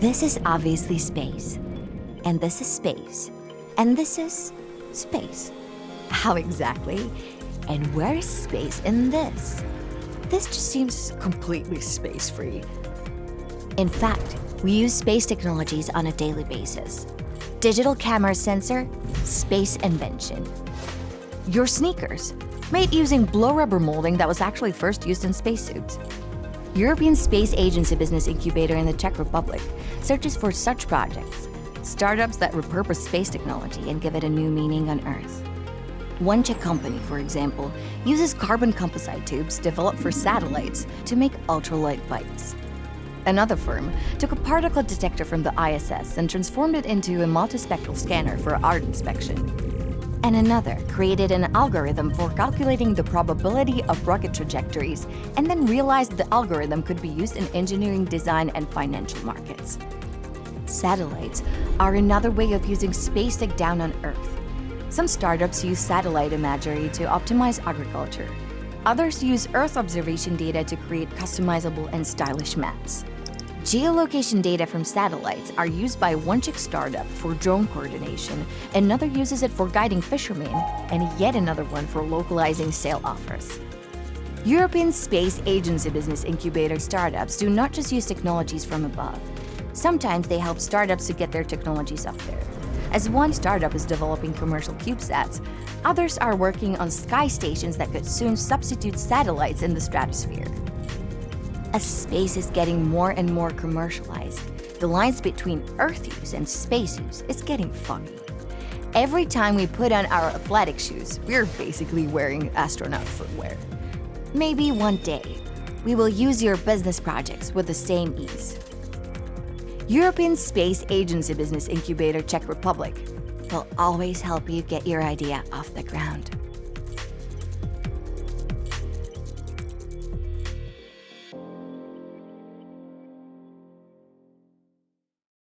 This is obviously space, and this is space, and this is space. How exactly? And where is space in this? This just seems completely space-free. In fact, we use space technologies on a daily basis. Digital camera sensor, space invention. Your sneakers, made using blow rubber molding that was actually first used in spacesuits. European Space Agency Business Incubator in the Czech Republic searches for such projects, startups that repurpose space technology and give it a new meaning on Earth. One Czech company, for example, uses carbon composite tubes developed for satellites to make ultralight bikes. Another firm took a particle detector from the ISS and transformed it into a multispectral scanner for art inspection. And another created an algorithm for calculating the probability of rocket trajectories and then realized the algorithm could be used in engineering design and financial markets. Satellites are another way of using space tech down on Earth. Some startups use satellite imagery to optimize agriculture. Others use Earth observation data to create customizable and stylish maps. Geolocation data from satellites are used by one Czech startup for drone coordination, another uses it for guiding fishermen, and yet another one for localizing sale offers. European Space Agency Business Incubator startups do not just use technologies from above. Sometimes they help startups to get their technologies up there. As one startup is developing commercial CubeSats, others are working on sky stations that could soon substitute satellites in the stratosphere. As space is getting more and more commercialized, the lines between Earth use and space use is getting foggy. Every time we put on our athletic shoes, we're basically wearing astronaut footwear. Maybe one day, we will use your business projects with the same ease. European Space Agency Business Incubator Czech Republic will always help you get your idea off the ground.